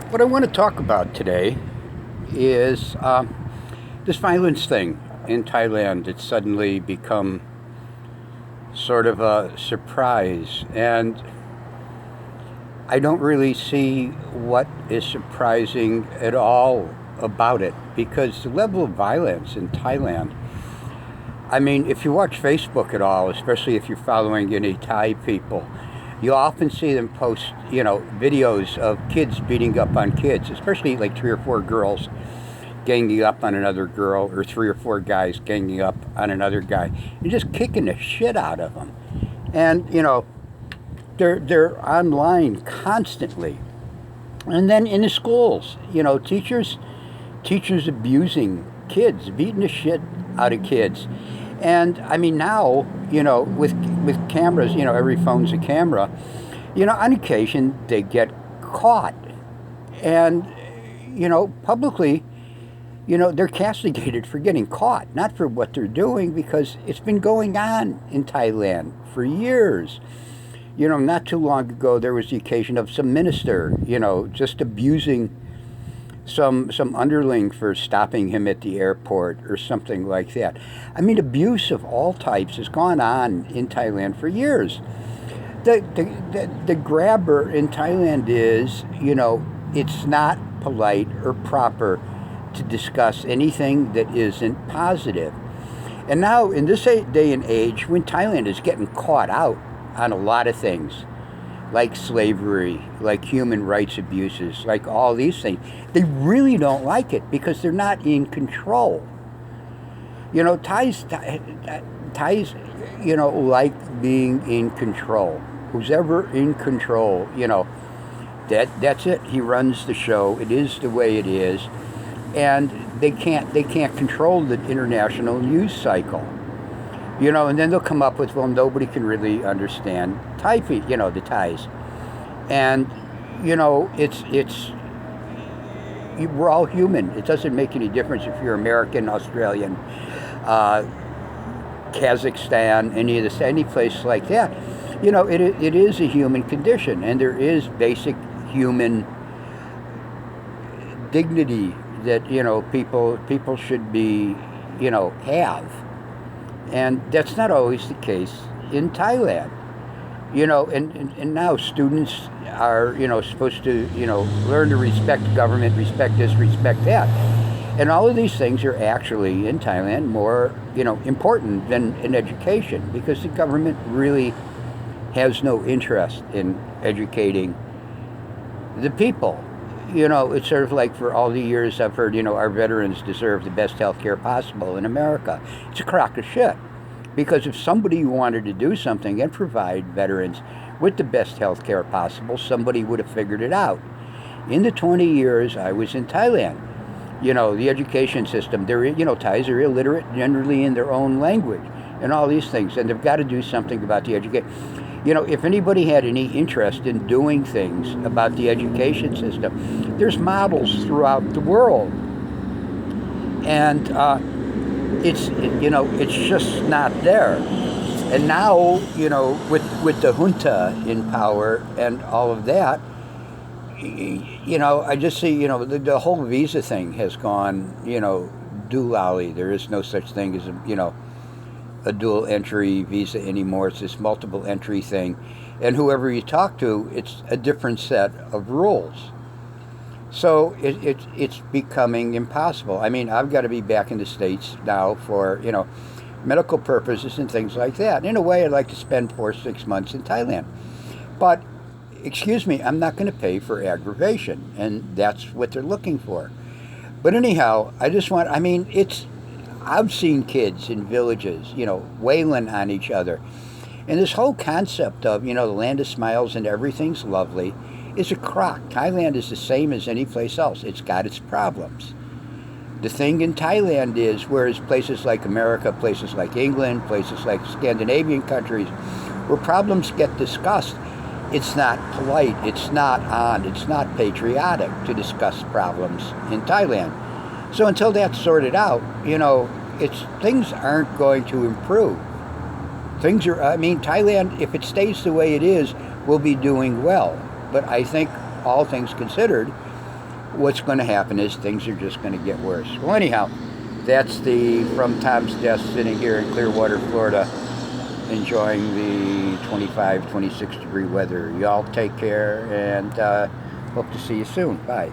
What I want to talk about today is this violence thing in Thailand. It's suddenly become sort of a surprise, and I don't really see what is surprising at all about it because the level of violence in Thailand. I mean, if you watch Facebook at all, especially if you're following any Thai people, you often see them post, videos of kids beating up on kids, especially like three or four girls ganging up on another girl, or three or four guys ganging up on another guy, and just kicking the shit out of them. And they're online constantly. And then in the schools, teachers abusing kids, beating the shit out of kids. And I mean now, with cameras, every phone's a camera. On occasion they get caught, and publicly, they're castigated for getting caught, not for what they're doing, because it's been going on in Thailand for years. Not too long ago there was the occasion of some minister, just abusing some underling for stopping him at the airport or something like that. I mean, abuse of all types has gone on in Thailand for years. The grabber in Thailand is, it's not polite or proper to discuss anything that isn't positive. And now, in this day and age, when Thailand is getting caught out on a lot of things, like slavery, like human rights abuses, like all these things, they really don't like it because they're not in control. Thais, like being in control. Who's ever in control, that's it. He runs the show. It is the way it is, and they can't control the international news cycle. And then they'll come up with, well, nobody can really understand Thai, the Thais. And, it's we're all human. It doesn't make any difference if you're American, Australian, Kazakhstan, any place like that. It is a human condition, and there is basic human dignity that, people should be, have. And that's not always the case in Thailand. And now students are, supposed to, learn to respect government, respect this, respect that. And all of these things are actually in Thailand more, important than in education, because the government really has no interest in educating the people. It's sort of like, for all the years I've heard, our veterans deserve the best health care possible in America. It's a crock of shit. Because if somebody wanted to do something and provide veterans with the best health care possible, somebody would have figured it out. In the 20 years I was in Thailand, the education system, Thais are illiterate generally in their own language and all these things, and they've got to do something about the education. If anybody had any interest in doing things about the education system, there's models throughout the world. And it's just not there. And now, with the junta in power and all of that, I just see, the whole visa thing has gone, doolally. There is no such thing as a dual entry visa anymore. It's this multiple entry thing, and whoever you talk to, it's a different set of rules. So it's becoming impossible. I mean, I've got to be back in the States now for medical purposes and things like that. In a way, I'd like to spend 4 or 6 months in Thailand, but excuse me, I'm not going to pay for aggravation, and that's what they're looking for. But anyhow, I've seen kids in villages, wailing on each other. And this whole concept of, the land of smiles and everything's lovely is a crock. Thailand is the same as any place else. It's got its problems. The thing in Thailand is, whereas places like America, places like England, places like Scandinavian countries, where problems get discussed, it's not polite, it's not patriotic to discuss problems in Thailand. So until that's sorted out, things aren't going to improve. Thailand, if it stays the way it is, will be doing well. But I think, all things considered, what's going to happen is things are just going to get worse. Well, anyhow, that's the from Tom's desk, sitting here in Clearwater, Florida, enjoying the 25, 26 degree weather. Y'all take care, and hope to see you soon. Bye.